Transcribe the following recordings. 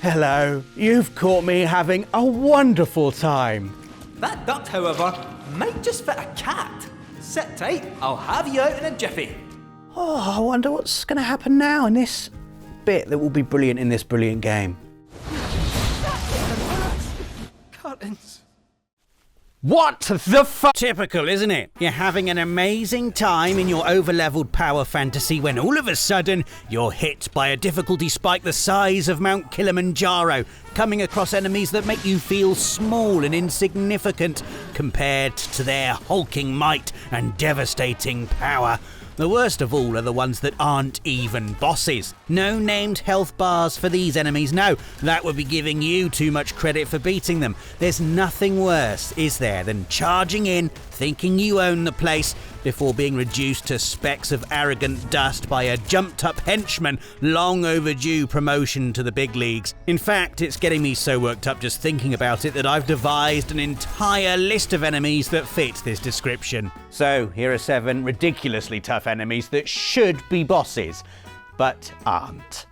Hello, you've caught me having a wonderful time. That duck, however, might just fit a cat. Sit tight, I'll have you out in a jiffy. Oh, I wonder what's going to happen now in this bit that will be brilliant in this brilliant game. Curtains. What the fuck? Typical, isn't it? You're having an amazing time in your overleveled power fantasy when all of a sudden you're hit by a difficulty spike the size of Mount Kilimanjaro, coming across enemies that make you feel small and insignificant compared to their hulking might and devastating power. The worst of all are the ones that aren't even bosses. No named health bars for these enemies, no. That would be giving you too much credit for beating them. There's nothing worse, is there, than charging in, thinking you own the place, before being reduced to specks of arrogant dust by a jumped-up henchman, long overdue promotion to the big leagues. In fact, it's getting me so worked up just thinking about it that I've devised an entire list of enemies that fit this description. So, here are 7 ridiculously tough enemies that should be bosses, but aren't.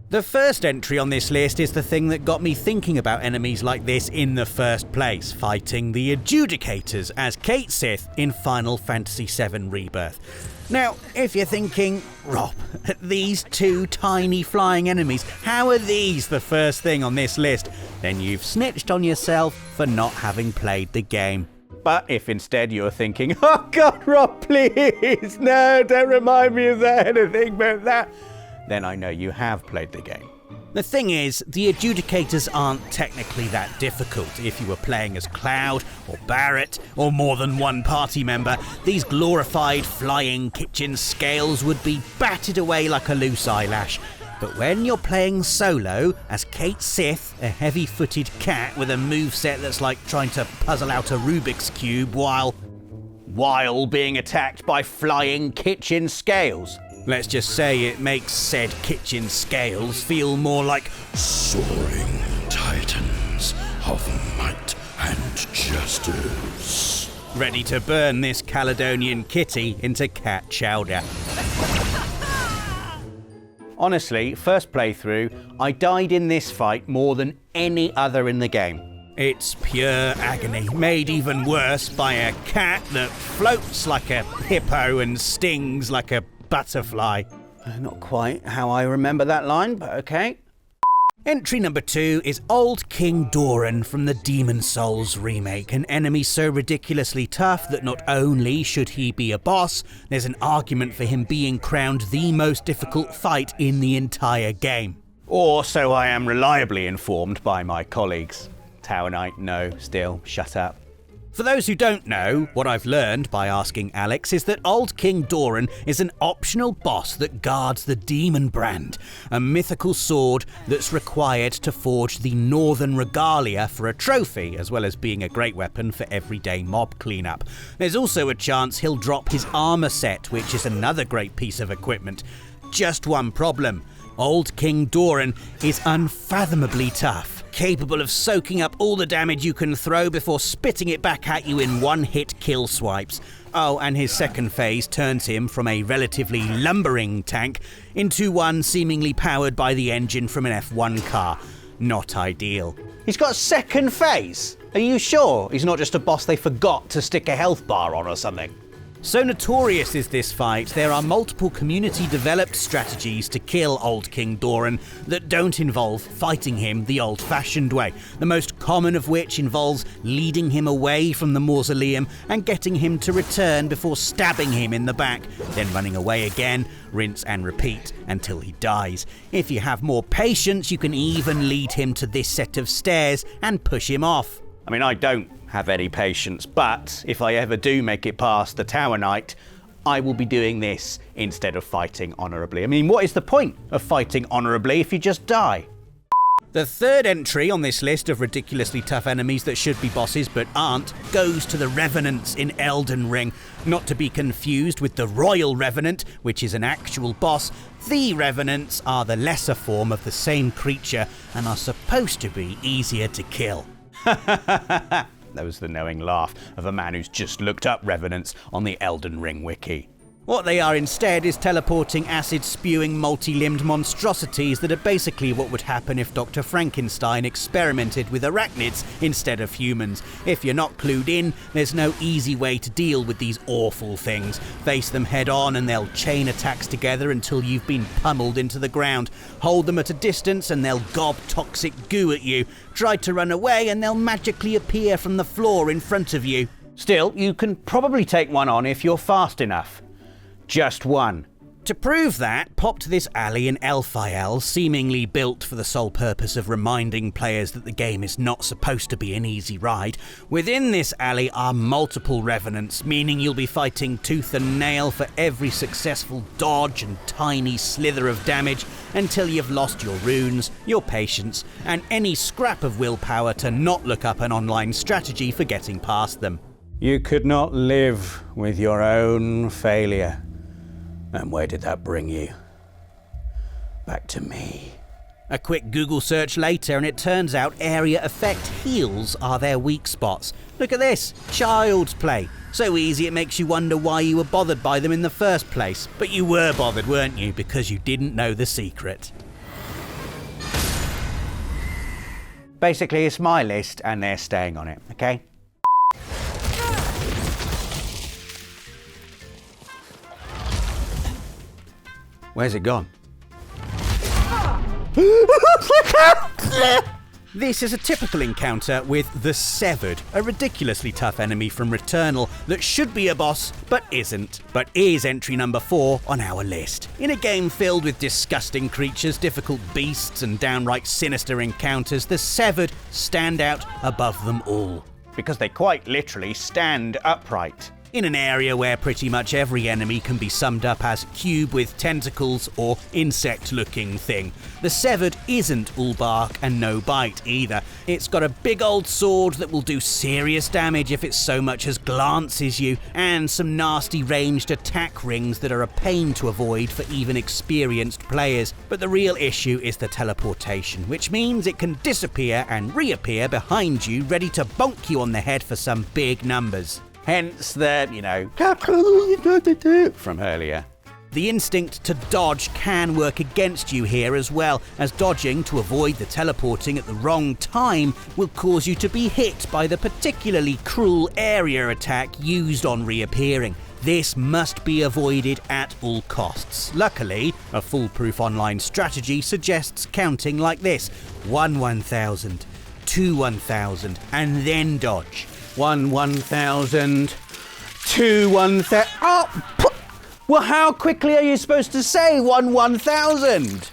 The first entry on this list is the thing that got me thinking about enemies like this in the first place, fighting the Adjudicators as Cait Sith in Final Fantasy VII Rebirth. Now, if you're thinking, Rob, these 2 tiny flying enemies, how are these the first thing on this list? Then you've snitched on yourself for not having played the game. But if instead you're thinking, oh God, Rob, please, no, don't remind me of that, anything but that, then I know you have played the game. The thing is, the Adjudicators aren't technically that difficult. If you were playing as Cloud, or Barrett, or more than one party member, these glorified flying kitchen scales would be batted away like a loose eyelash. But when you're playing solo as Cait Sith, a heavy-footed cat with a moveset that's like trying to puzzle out a Rubik's Cube while being attacked by flying kitchen scales. Let's just say it makes said kitchen scales feel more like soaring titans of might and justice, ready to burn this Caledonian kitty into cat chowder. Honestly, first playthrough, I died in this fight more than any other in the game. It's pure agony, made even worse by a cat that floats like a hippo and stings like a butterfly. Not quite how I remember that line, but okay. Entry number 2 is Old King Doran from the Demon's Souls remake, an enemy so ridiculously tough that not only should he be a boss, there's an argument for him being crowned the most difficult fight in the entire game. Or so I am reliably informed by my colleagues. Tower Knight, no, still, shut up. For those who don't know, what I've learned by asking Alex is that Old King Doran is an optional boss that guards the Demon Brand, a mythical sword that's required to forge the Northern Regalia for a trophy, as well as being a great weapon for everyday mob cleanup. There's also a chance he'll drop his armor set, which is another great piece of equipment. Just one problem. Old King Doran is unfathomably tough, capable of soaking up all the damage you can throw before spitting it back at you in one-hit kill swipes. Oh, and his second phase turns him from a relatively lumbering tank into one seemingly powered by the engine from an F1 car. Not ideal. He's got a second phase? Are you sure he's not just a boss they forgot to stick a health bar on or something? So notorious is this fight, there are multiple community-developed strategies to kill Old King Doran that don't involve fighting him the old-fashioned way, the most common of which involves leading him away from the mausoleum and getting him to return before stabbing him in the back, then running away again, rinse and repeat until he dies. If you have more patience, you can even lead him to this set of stairs and push him off. I mean, I don't have any patience, but if I ever do make it past the Tower Knight, I will be doing this instead of fighting honourably. I mean, what is the point of fighting honourably if you just die? The third entry on this list of ridiculously tough enemies that should be bosses but aren't goes to the Revenants in Elden Ring. Not to be confused with the Royal Revenant, which is an actual boss. The Revenants are the lesser form of the same creature and are supposed to be easier to kill. That was the knowing laugh of a man who's just looked up Revenants on the Elden Ring wiki. What they are instead is teleporting acid-spewing multi-limbed monstrosities that are basically what would happen if Dr. Frankenstein experimented with arachnids instead of humans. If you're not clued in, there's no easy way to deal with these awful things. Face them head on and they'll chain attacks together until you've been pummeled into the ground. Hold them at a distance and they'll gob toxic goo at you. Try to run away and they'll magically appear from the floor in front of you. Still, you can probably take one on if you're fast enough. Just one. To prove that, pop to this alley in Elphiel, seemingly built for the sole purpose of reminding players that the game is not supposed to be an easy ride. Within this alley are multiple Revenants, meaning you'll be fighting tooth and nail for every successful dodge and tiny slither of damage until you've lost your runes, your patience, and any scrap of willpower to not look up an online strategy for getting past them. You could not live with your own failure. And where did that bring you? Back to me. A quick Google search later and it turns out area effect heals are their weak spots. Look at this, child's play. So easy it makes you wonder why you were bothered by them in the first place. But you were bothered, weren't you? Because you didn't know the secret. Basically, it's my list and they're staying on it, okay? Where's it gone? This is a typical encounter with the Severed, a ridiculously tough enemy from Returnal that should be a boss, but isn't, but is entry number 4 on our list. In a game filled with disgusting creatures, difficult beasts, and downright sinister encounters, the Severed stand out above them all. Because they quite literally stand upright. In an area where pretty much every enemy can be summed up as cube with tentacles or insect-looking thing. The Severed isn't all bark and no bite either. It's got a big old sword that will do serious damage if it so much as glances you, and some nasty ranged attack rings that are a pain to avoid for even experienced players. But the real issue is the teleportation, which means it can disappear and reappear behind you, ready to bonk you on the head for some big numbers. Hence the, from earlier. The instinct to dodge can work against you here as well, as dodging to avoid the teleporting at the wrong time will cause you to be hit by the particularly cruel area attack used on reappearing. This must be avoided at all costs. Luckily, a foolproof online strategy suggests counting like this: 1 1000, 2 1000, and then dodge. 1 1000, 2 1000. Oh! Well, how quickly are you supposed to say 1 1000?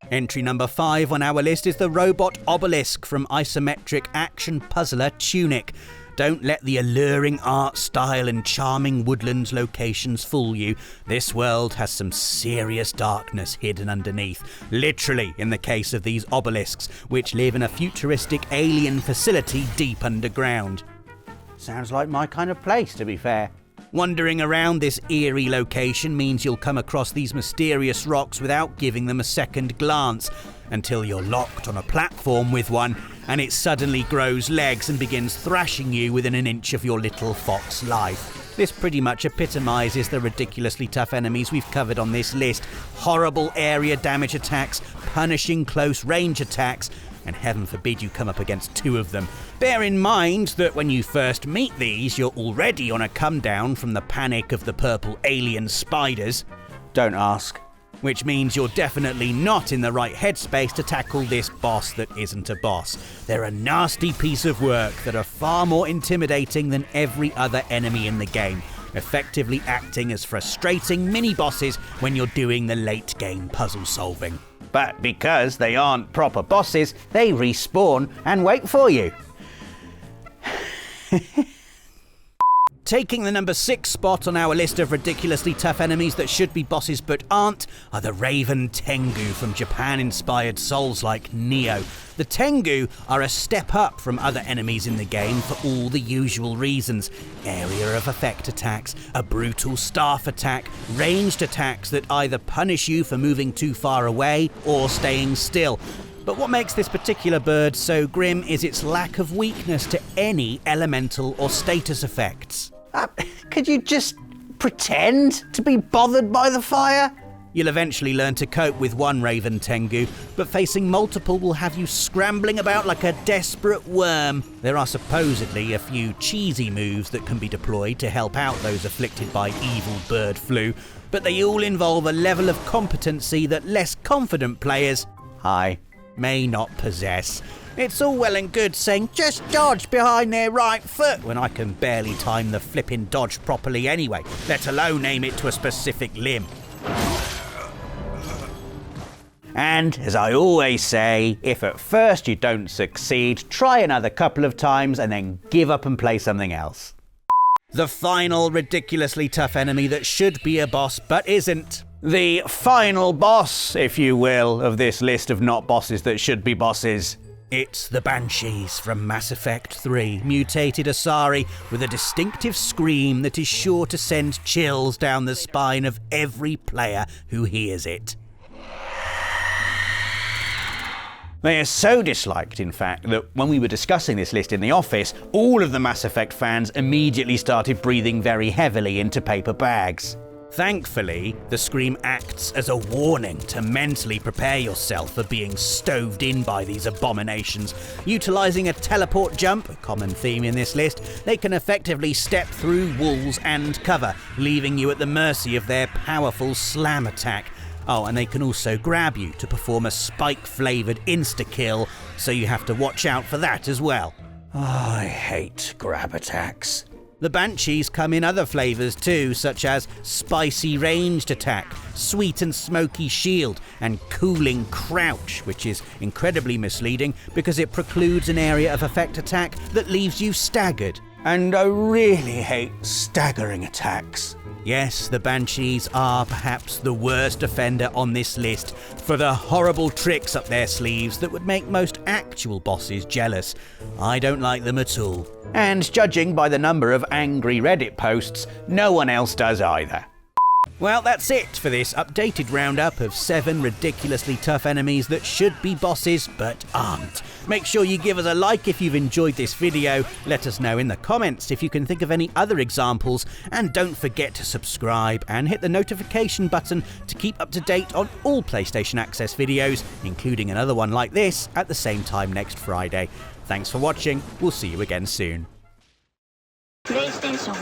Entry number 5 on our list is the robot Obelisk from isometric action puzzler Tunic. Don't let the alluring art style and charming woodland locations fool you. This world has some serious darkness hidden underneath. Literally, in the case of these obelisks, which live in a futuristic alien facility deep underground. Sounds like my kind of place, to be fair. Wandering around this eerie location means you'll come across these mysterious rocks without giving them a second glance, until you're locked on a platform with one, and it suddenly grows legs and begins thrashing you within an inch of your little fox life. This pretty much epitomises the ridiculously tough enemies we've covered on this list. Horrible area damage attacks, punishing close range attacks, and heaven forbid you come up against 2 of them. Bear in mind that when you first meet these, you're already on a come down from the panic of the purple alien spiders. Don't ask. Which means you're definitely not in the right headspace to tackle this boss that isn't a boss. They're a nasty piece of work that are far more intimidating than every other enemy in the game, effectively acting as frustrating mini-bosses when you're doing the late game puzzle solving. But because they aren't proper bosses, they respawn and wait for you. Taking the number 6 spot on our list of ridiculously tough enemies that should be bosses but aren't are the Raven Tangu from Japan-inspired Souls-like Neo. The Tangu are a step up from other enemies in the game for all the usual reasons. Area of effect attacks, a brutal staff attack, ranged attacks that either punish you for moving too far away or staying still. But what makes this particular bird so grim is its lack of weakness to any elemental or status effects. Could you just pretend to be bothered by the fire? You'll eventually learn to cope with one Raven Tengu, but facing multiple will have you scrambling about like a desperate worm. There are supposedly a few cheesy moves that can be deployed to help out those afflicted by evil bird flu, but they all involve a level of competency that less confident players, may not possess. It's all well and good saying, just dodge behind their right foot, when I can barely time the flipping dodge properly anyway, let alone aim it to a specific limb. And, as I always say, if at first you don't succeed, try another couple of times and then give up and play something else. The final ridiculously tough enemy that should be a boss but isn't. The final boss, if you will, of this list of not bosses that should be bosses. It's the Banshees from Mass Effect 3, mutated Asari with a distinctive scream that is sure to send chills down the spine of every player who hears it. They are so disliked, in fact, that when we were discussing this list in the office, all of the Mass Effect fans immediately started breathing very heavily into paper bags. Thankfully, the scream acts as a warning to mentally prepare yourself for being stoved in by these abominations. Utilising a teleport jump, a common theme in this list, they can effectively step through walls and cover, leaving you at the mercy of their powerful slam attack. Oh, and they can also grab you to perform a spike-flavoured insta-kill, so you have to watch out for that as well. Oh, I hate grab attacks. The Banshees come in other flavours too, such as spicy ranged attack, sweet and smoky shield, and cooling crouch, which is incredibly misleading because it precludes an area of effect attack that leaves you staggered. And I really hate staggering attacks. Yes, the Banshees are perhaps the worst offender on this list for the horrible tricks up their sleeves that would make most actual bosses jealous. I don't like them at all. And judging by the number of angry Reddit posts, no one else does either. Well, that's it for this updated roundup of 7 ridiculously tough enemies that should be bosses but aren't. Make sure you give us a like if you've enjoyed this video, let us know in the comments if you can think of any other examples, and don't forget to subscribe and hit the notification button to keep up to date on all PlayStation Access videos, including another one like this at the same time next Friday. Thanks for watching, we'll see you again soon. PlayStation